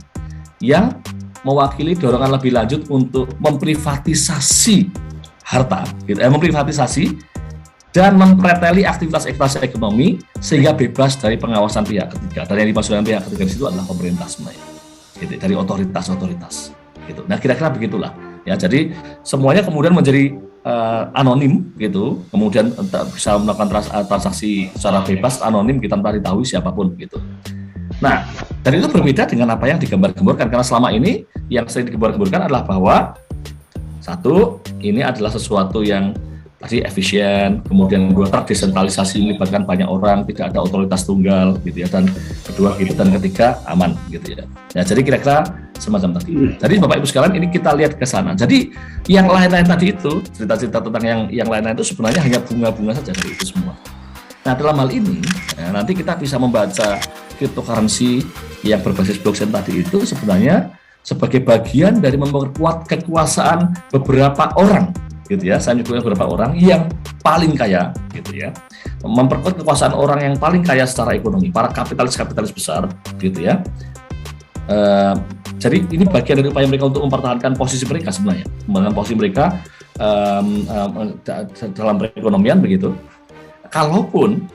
S2: yang mewakili dorongan lebih lanjut untuk memprivatisasi harta, gitu, memprivatisasi dan mempreteli aktivitas ekonomi sehingga bebas dari pengawasan pihak ketiga. Dan yang dimaksudkan pihak ketiga di situ adalah pemerintah sebenarnya, gitu, dari otoritas. Gitu. Nah, kira-kira begitulah. Ya, jadi semuanya kemudian menjadi anonim, gitu. Kemudian bisa melakukan transaksi secara bebas, anonim, kita tanpa diketahui siapapun, gitu. Nah, dan itu berbeda dengan apa yang digembar-gemborkan, karena selama ini yang sering digembar-gemborkan adalah bahwa satu, ini adalah sesuatu yang tadi efisien, kemudian kedua terdesentralisasi, melibatkan banyak orang, tidak ada otoritas tunggal, gitu ya, dan kedua gitu, dan ketiga aman, gitu ya. Ya, jadi kira-kira semacam tadi. Jadi Bapak Ibu sekalian, ini kita lihat ke sana. Jadi yang lain-lain tadi itu, cerita-cerita tentang yang lain-lain itu sebenarnya hanya bunga-bunga saja dari itu semua. Nah, dalam hal ini, ya, nanti kita bisa membaca cryptocurrency yang berbasis blockchain tadi itu sebenarnya sebagai bagian dari memperkuat kekuasaan beberapa orang, gitu ya. Saya menyebutnya beberapa orang yang paling kaya, gitu ya. Memperkuat kekuasaan orang yang paling kaya secara ekonomi, para kapitalis besar, gitu ya. Jadi ini bagian dari upaya mereka untuk mempertahankan posisi mereka sebenarnya, mempertahankan posisi mereka dalam perekonomian begitu. Kalaupun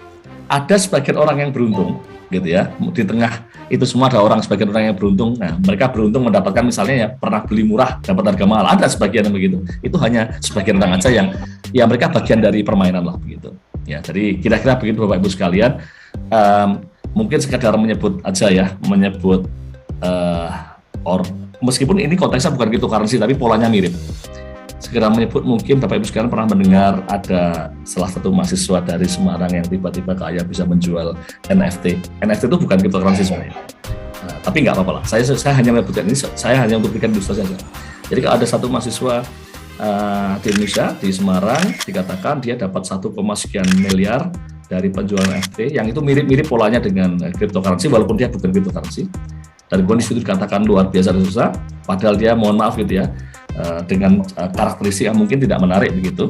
S2: ada sebagian orang yang beruntung, gitu ya, di tengah itu semua ada sebagian orang yang beruntung. Nah, mereka beruntung mendapatkan misalnya ya pernah beli murah dapat harga mahal, ada sebagian yang begitu. Itu hanya sebagian orang aja yang ya mereka bagian dari permainan lah begitu. Ya, jadi kira-kira begitu Bapak Ibu sekalian. Mungkin sekadar menyebut aja ya, meskipun ini konteksnya bukan cryptocurrency tapi polanya mirip. Segera menyebut, mungkin Bapak Ibu sekalian pernah mendengar ada salah satu mahasiswa dari Semarang yang tiba-tiba kaya bisa menjual NFT. NFT itu bukan cryptocurrency sebenarnya. Tapi nggak apa-apa lah. Saya hanya menyebutkan ini, saya hanya untuk berikan ilustrasi saja. Jadi kalau ada satu mahasiswa di Indonesia, di Semarang, dikatakan dia dapat 1, sekian miliar dari penjualan NFT, yang itu mirip-mirip polanya dengan cryptocurrency, walaupun dia bukan cryptocurrency. Dan kemudian di situ dikatakan luar biasa susah, padahal dia, mohon maaf gitu ya, dengan karakteristik yang mungkin tidak menarik begitu.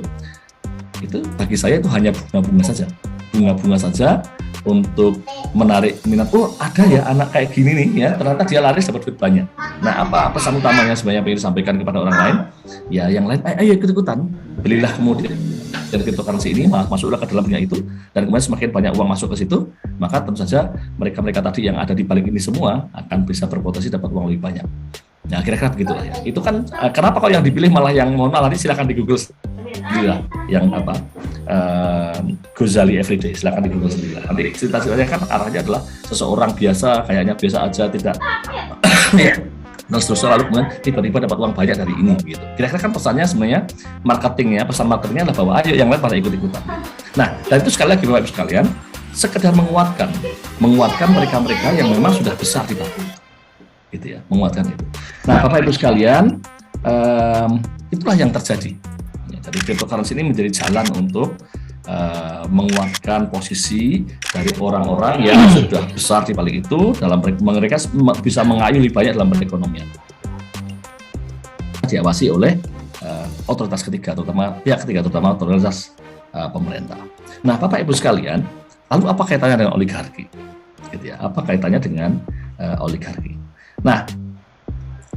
S2: Itu bagi saya itu hanya bunga-bunga saja untuk menarik minat. Oh, ada ya anak kayak gini nih ya, ternyata dia laris dapat duit banyak. Nah, apa pesan utamanya sebenarnya ingin disampaikan kepada orang lain? Ya, yang lain ayo ikut-ikutan, belilah kemudian dari cryptocurrency ini, masuklah ke dalamnya itu, dan kemudian semakin banyak uang masuk ke situ, maka tentu saja mereka tadi yang ada di balik ini semua akan bisa berpotensi dapat uang lebih banyak. Nah, kira-kira begitulah ya. Itu kan kenapa kok yang dipilih malah yang mohon maaf, nanti silakan di Google sendiri yang apa Ghazali Everyday, silakan di Google sendiri. Nanti cerita-ceritanya kan arahnya adalah seseorang biasa, kayaknya biasa aja, tidak dan seterusnya, lalu kemudian tiba-tiba dapat uang banyak dari ini gitu. Kira-kira kan pesannya sebenarnya pesan marketingnya adalah bahwa ayo yang lain pada ikut-ikutan. Nah, dan itu sekali lagi Bapak Ibu sekalian, sekedar menguatkan mereka-mereka yang memang sudah besar di batu, gitu ya, menguatkan itu. Nah, Bapak Ibu sekalian, itulah yang terjadi. Jadi cryptocurrency ini menjadi jalan untuk menguatkan posisi dari orang-orang yang sudah besar di balik itu, dalam mereka bisa mengayuh lebih banyak dalam perekonomian. Diawasi oleh otoritas ketiga, terutama pihak ketiga, terutama otoritas pemerintah. Nah, Bapak Ibu sekalian, lalu apa kaitannya dengan oligarki? Gitu ya, apa kaitannya dengan oligarki? Nah,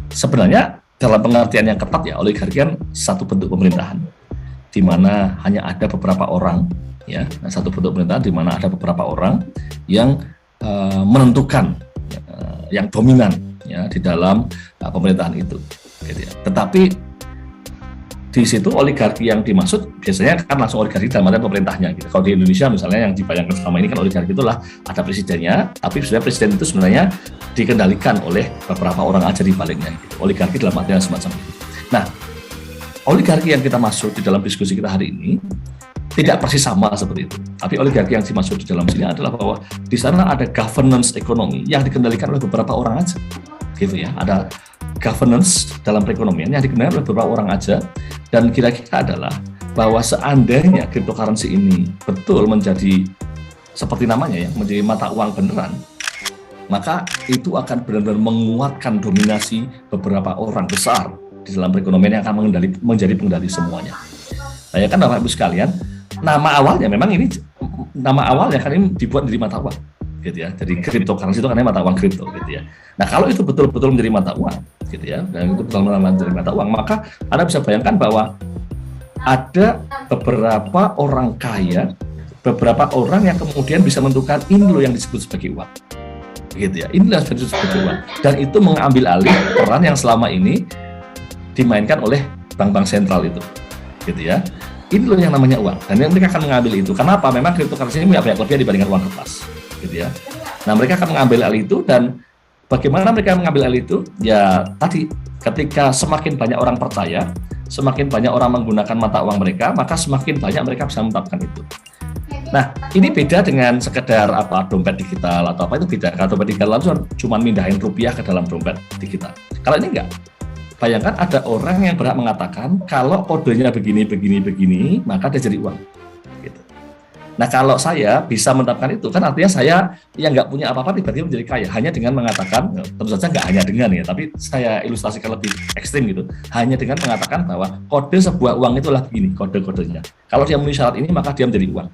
S2: sebenarnya dalam pengertian yang ketat ya, oligarki kan satu bentuk pemerintahan di mana hanya ada beberapa orang, ya, satu bentuk pemerintahan di mana ada beberapa orang yang menentukan, yang dominan, ya, di dalam pemerintahan itu. Gitu ya. Tetapi di situ oligarki yang dimaksud biasanya kan langsung oligarki dalam artian pemerintahnya. Gitu. Kalau di Indonesia misalnya yang dibayangkan selama ini kan oligarki itulah ada presidennya, tapi sebenarnya presiden itu sebenarnya dikendalikan oleh beberapa orang aja di baliknya. Gitu. Oligarki dalam artian semacam itu. Nah, oligarki yang kita maksud di dalam diskusi kita hari ini tidak persis sama seperti itu. Tapi oligarki yang dimaksud di dalam sini adalah bahwa di sana ada governance ekonomi yang dikendalikan oleh beberapa orang aja, gitu ya. Ada governance dalam perekonomian yang dikendalikan oleh beberapa orang aja, dan kira-kira adalah bahwa seandainya cryptocurrency ini betul menjadi seperti namanya ya, menjadi mata uang beneran, maka itu akan benar-benar menguatkan dominasi beberapa orang besar di dalam perekonomian yang akan menjadi pengendali semuanya. Saya kan Bapak Ibu sekalian, nama awalnya memang ini nama awalnya kan ini dibuat dari mata uang, gitu ya. Jadi cryptocurrency itu kan mata uang kripto, gitu ya. Nah, kalau itu betul-betul menjadi mata uang, gitu ya, dan itu betul-betul menjadi mata uang, maka Anda bisa bayangkan bahwa ada beberapa orang kaya, beberapa orang yang kemudian bisa menentukan ini loh yang disebut sebagai uang, gitu ya. Inilah yang disebut sebagai uang, dan itu mengambil alih peran yang selama ini dimainkan oleh bank-bank sentral itu, gitu ya. Ini loh yang namanya uang, dan mereka akan mengambil itu. Kenapa? Memang cryptocurrency ini banyak kelebihan dibandingkan uang kertas, gitu ya. Nah, mereka akan mengambil alih itu, dan bagaimana mereka mengambil alih itu? Ya tadi, ketika semakin banyak orang percaya, semakin banyak orang menggunakan mata uang mereka, maka semakin banyak mereka bisa menetapkan itu. Nah, ini beda dengan sekedar dompet digital atau apa, itu beda. Kalau dompet digital langsung cuma mindahin rupiah ke dalam dompet digital. Kalau ini enggak. Bayangkan ada orang yang berhak mengatakan kalau kodenya begini, maka dia jadi uang. Gitu. Nah, kalau saya bisa menetapkan itu, kan artinya saya yang nggak punya apa-apa tiba-tiba menjadi kaya hanya dengan mengatakan, tentu saja nggak hanya dengan ya, tapi saya ilustrasikan lebih ekstrim gitu, hanya dengan mengatakan bahwa kode sebuah uang itulah begini, kode-kodenya. Kalau dia memenuhi syarat ini, maka dia menjadi uang.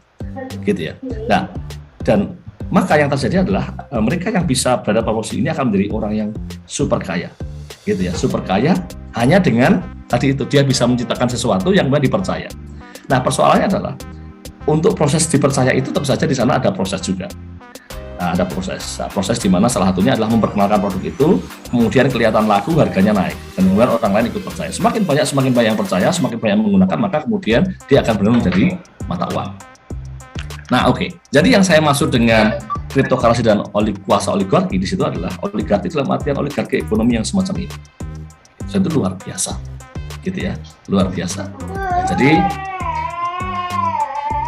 S2: Gitu ya. Nah, dan maka yang terjadi adalah mereka yang bisa berada pada posisi ini akan menjadi orang yang super kaya. Gitu ya, super kaya hanya dengan tadi itu dia bisa menciptakan sesuatu yang kemudian dipercaya. Nah, persoalannya adalah untuk proses dipercaya itu tentu saja di sana ada proses juga. Nah, ada proses di mana salah satunya adalah memperkenalkan produk itu, kemudian kelihatan laku, harganya naik, dan kemudian orang lain ikut percaya. Semakin banyak yang percaya, semakin banyak yang menggunakan, maka kemudian dia akan benar menjadi mata uang. Nah, oke. Jadi yang saya maksud dengan cryptocurrency dan kuasa oligarki di situ adalah oligarki dalam artian oligarki ekonomi yang semacam ini. Itu luar biasa, gitu ya, luar biasa. Nah, jadi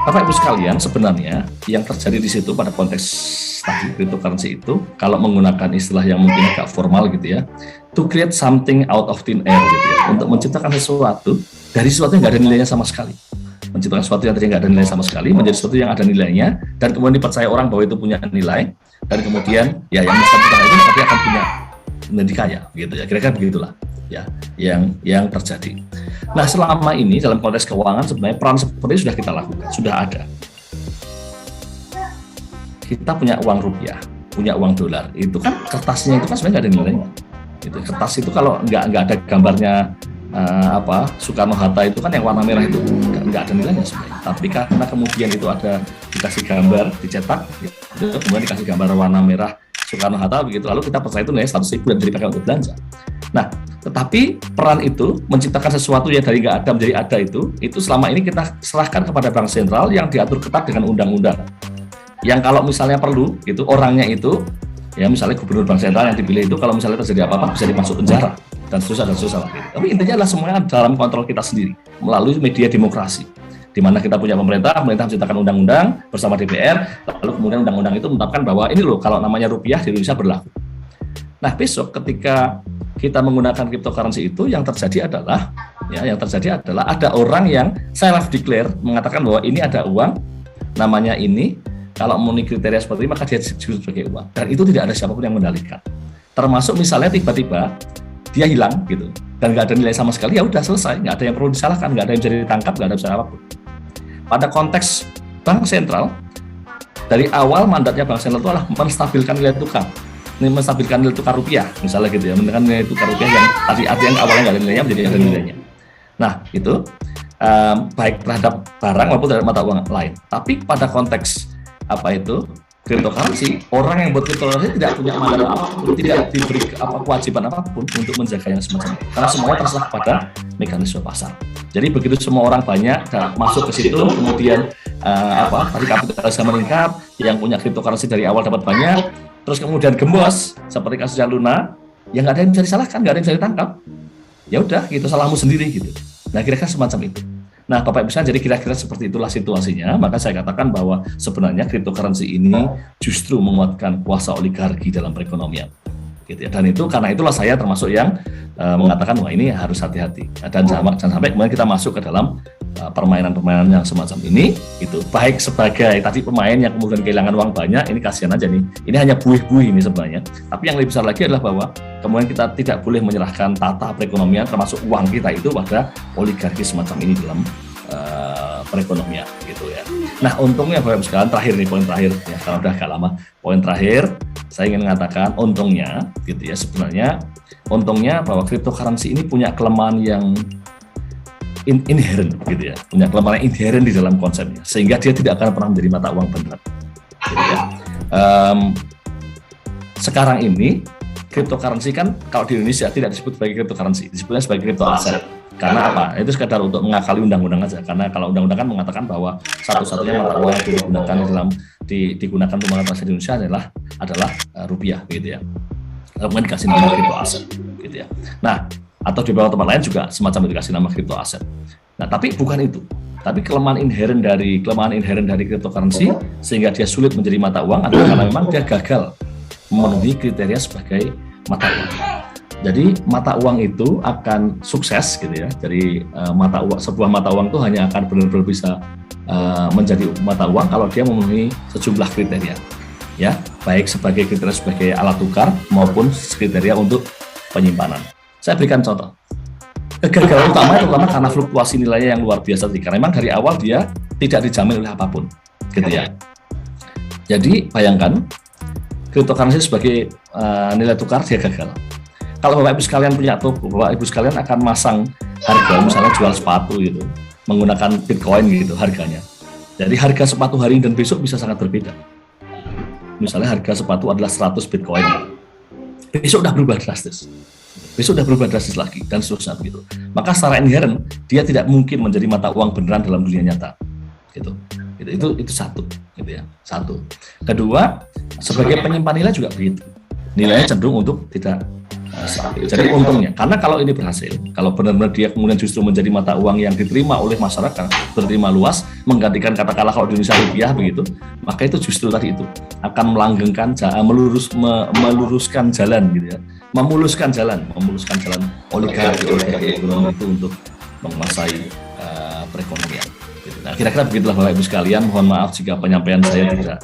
S2: Bapak Ibu sekalian, sebenarnya yang terjadi di situ pada konteks tadi cryptocurrency itu, kalau menggunakan istilah yang mungkin agak formal gitu ya, to create something out of thin air gitu ya, untuk menciptakan sesuatu dari sesuatu yang nggak ada nilainya sama sekali. Menciptakan sesuatu yang tadi nggak ada nilai sama sekali menjadi sesuatu yang ada nilainya, dan kemudian dipercaya orang bahwa itu punya nilai, dan kemudian ya yang bisa kita itu nanti akan punya menjadi kaya gitu ya, kira-kira begitulah ya yang terjadi. Nah, selama ini dalam konteks keuangan sebenarnya peran seperti itu sudah kita lakukan, sudah ada. Kita punya uang rupiah, punya uang dolar, itu kan kertasnya itu kan sebenarnya nggak ada nilainya. Gitu. Kertas itu kalau nggak ada gambarnya Soekarno-Hatta itu kan yang warna merah itu nggak ada nilainya sebenarnya. Tapi karena kemudian itu ada dikasih gambar, dicetak, gitu, kemudian dikasih gambar warna merah Soekarno-Hatta begitu, lalu kita percaya itu nilai 100.000 dan dipakai untuk belanja. Nah, tetapi peran itu menciptakan sesuatu yang dari nggak ada menjadi ada itu selama ini kita serahkan kepada bank sentral yang diatur ketat dengan undang-undang. Yang kalau misalnya perlu, itu orangnya itu Ya misalnya gubernur bank sentral yang dipilih itu kalau misalnya terjadi apa-apa bisa dimasuk penjara dan seterusnya. Tapi intinya adalah semuanya dalam kontrol kita sendiri melalui media demokrasi, di mana kita punya pemerintah menciptakan undang-undang bersama DPR, lalu kemudian undang-undang itu menetapkan bahwa ini loh kalau namanya rupiah di Indonesia berlaku. Nah besok ketika kita menggunakan cryptocurrency itu yang terjadi adalah ada orang yang self declare mengatakan bahwa ini ada uang namanya ini, kalau memenuhi kriteria seperti ini maka dia disebut sebagai uang, dan itu tidak ada siapapun yang mengendalikan. Termasuk misalnya tiba-tiba dia hilang gitu dan nggak ada nilai sama sekali, ya udah selesai, nggak ada yang perlu disalahkan, nggak ada yang bisa ditangkap, nggak ada bisa apapun. Pada konteks bank sentral, dari awal mandatnya bank sentral itu adalah menstabilkan nilai tukar. Ini menstabilkan nilai tukar rupiah, misalnya gitu ya, menentukan nilai tukar rupiah yang tadi artinya awalnya nggak ada nilainya menjadi ada nilainya. Nah itu baik terhadap barang maupun terhadap mata uang lain. Tapi pada konteks cryptocurrency, orang yang buat cryptocurrency tidak punya mandat apapun, tidak diberi kewajiban apapun untuk menjaganya semacam itu, karena semuanya terserah pada mekanisme pasar. Jadi begitu semua orang banyak masuk ke situ, kemudian tadi kapitalisasi meningkat, yang punya cryptocurrency dari awal dapat banyak, terus kemudian gembos seperti kasusnya Luna, ya nggak ada yang bisa disalahkan, nggak ada yang bisa ditangkap. Ya udah, gitu, salahmu sendiri gitu. Nah kira-kira semacam itu. Nah Bapak Ibu sekalian, jadi kira-kira seperti itulah situasinya. Maka saya katakan bahwa sebenarnya cryptocurrency ini justru menguatkan kuasa oligarki dalam perekonomian, gitu ya. Dan itu karena itulah saya termasuk yang mengatakan wah ini harus hati-hati. Dan jangan sampai kemudian kita masuk ke dalam permainan-permainan yang semacam ini, itu baik sebagai tadi pemain yang kemudian kehilangan uang banyak, ini kasihan aja nih. Ini hanya buih-buih ini sebenarnya. Tapi yang lebih besar lagi adalah bahwa kemudian kita tidak boleh menyerahkan tata perekonomian termasuk uang kita itu pada oligarki semacam ini dalam perekonomian, gitu ya. Nah untungnya Bapak sekalian, terakhir nih poin terakhir ya, karena udah agak lama. Poin terakhir saya ingin mengatakan untungnya, gitu ya, sebenarnya untungnya bahwa cryptocurrency ini punya kelemahan yang inherent, gitu ya, punya kelemahan inherent di dalam konsepnya, sehingga dia tidak akan pernah menjadi mata uang benar, gitu ya. Sekarang ini cryptocurrency kan kalau di Indonesia tidak disebut sebagai cryptocurrency, disebutnya sebagai crypto aset. Karena apa? Itu sekadar untuk mengakali undang-undang aja. Karena kalau undang-undang kan mengatakan bahwa satu-satunya mata uang yang digunakan untuk mata transaksi di Indonesia adalah rupiah, gitu ya. Kemudian dikasih nama crypto aset, gitu ya. Nah, atau di beberapa tempat lain juga semacam dikasih nama crypto aset. Nah, tapi bukan itu. Tapi kelemahan inherent dari cryptocurrency sehingga dia sulit menjadi mata uang adalah karena memang dia gagal memenuhi kriteria sebagai mata uang. Jadi mata uang itu akan sukses, gitu ya. Jadi sebuah mata uang itu hanya akan benar-benar bisa menjadi mata uang kalau dia memenuhi sejumlah kriteria, ya, baik sebagai kriteria sebagai alat tukar maupun kriteria untuk penyimpanan. Saya berikan contoh. Kegagalan utama terutama karena fluktuasi nilainya yang luar biasa, karena memang dari awal dia tidak dijamin oleh apapun, gitu ya. Jadi bayangkan cryptocurrency sebagai nilai tukar dia gagal. Kalau Bapak Ibu sekalian punya toko, Bapak Ibu sekalian akan masang harga, misalnya jual sepatu gitu, menggunakan Bitcoin gitu harganya. Jadi harga sepatu hari ini dan besok bisa sangat berbeda. Misalnya harga sepatu adalah 100 Bitcoin, besok udah berubah drastis. Besok udah berubah drastis lagi dan seterusnya begitu. Maka secara inherent dia tidak mungkin menjadi mata uang beneran dalam dunia nyata. Gitu. Itu satu, gitu ya. Satu. Kedua, sebagai penyimpan nilai juga begitu. Nilainya cenderung untuk tidak stabil. Jadi untungnya, karena kalau ini berhasil, kalau benar-benar dia kemudian justru menjadi mata uang yang diterima oleh masyarakat, diterima luas, menggantikan katakanlah kalau di Indonesia rupiah begitu, maka itu justru tadi itu akan melanggengkan, meluruskan jalan, gitu ya, memuluskan jalan oligarki ekonomi itu untuk menguasai perekonomian. Gitu. Nah, kira-kira begitulah Bapak Ibu sekalian. Mohon maaf jika penyampaian saya tidak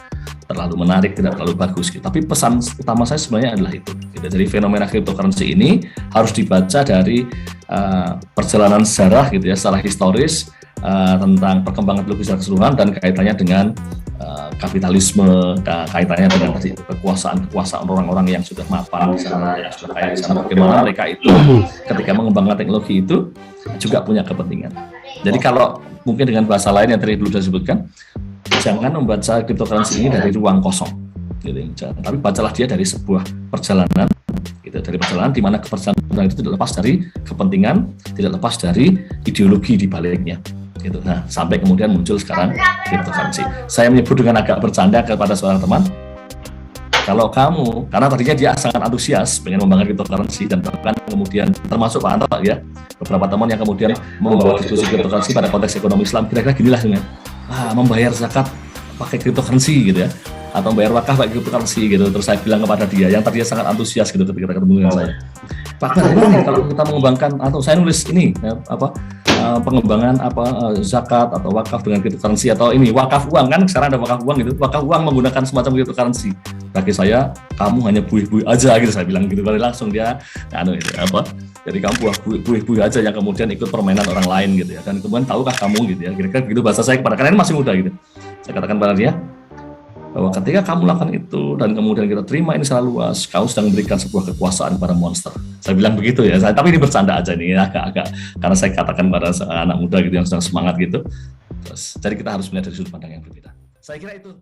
S2: terlalu menarik, tidak terlalu bagus. Tapi pesan utama saya sebenarnya adalah itu. Jadi fenomena cryptocurrency ini harus dibaca dari perjalanan sejarah, gitu ya, secara historis tentang perkembangan teknologi secara keseluruhan dan kaitannya dengan kapitalisme, kaitannya dengan tadi kekuasaan orang-orang yang sudah mapan di sana, yang sudah kaya di sana. Bagaimana mereka itu ketika mengembangkan teknologi itu juga punya kepentingan. Jadi kalau mungkin dengan bahasa lain yang tadi belum disebutkan, jangan membaca cryptocurrency ini dari ruang kosong, gitu, tapi bacalah dia dari sebuah perjalanan, gitu, dari perjalanan di mana perjalanan itu tidak lepas dari kepentingan, tidak lepas dari ideologi di baliknya, gitu. Nah, sampai kemudian muncul sekarang cryptocurrency. Saya menyebut dengan agak bercanda kepada seorang teman, kalau kamu, karena tadinya dia sangat antusias pengen membangun cryptocurrency dan bahkan kemudian termasuk Pak Anto ya, beberapa teman yang kemudian membawa diskusi cryptocurrency pada konteks ekonomi Islam, kira-kira ginilah dengan membayar zakat pakai cryptocurrency gitu ya, atau membayar wakaf pakai cryptocurrency gitu. Terus saya bilang kepada dia yang tadinya sangat antusias gitu ketika ketemu dengan saya, Pak, ini kalau kita mengembangkan atau saya nulis ini ya, pengembangan zakat atau wakaf dengan cryptocurrency atau ini wakaf uang, kan sekarang ada wakaf uang gitu, wakaf uang menggunakan semacam cryptocurrency. Bagi saya kamu hanya buih-buih aja gitu, saya bilang gitu, kali langsung dia jadi kamu buih-buih aja yang kemudian ikut permainan orang lain gitu ya, dan kemudian tahukah kamu gitu ya, kira-kira begitu bahasa saya kepada kalian masih muda gitu. Saya katakan pada dia bahwa ketika kamu lakukan itu dan kemudian kita terima ini secara luas, kamu sedang memberikan sebuah kekuasaan pada monster. Saya bilang begitu ya, tapi ini bercanda aja nih, agak karena saya katakan pada anak muda gitu yang sedang semangat gitu. Terus, jadi kita harus melihat dari sudut pandang yang berbeda. Saya kira itu.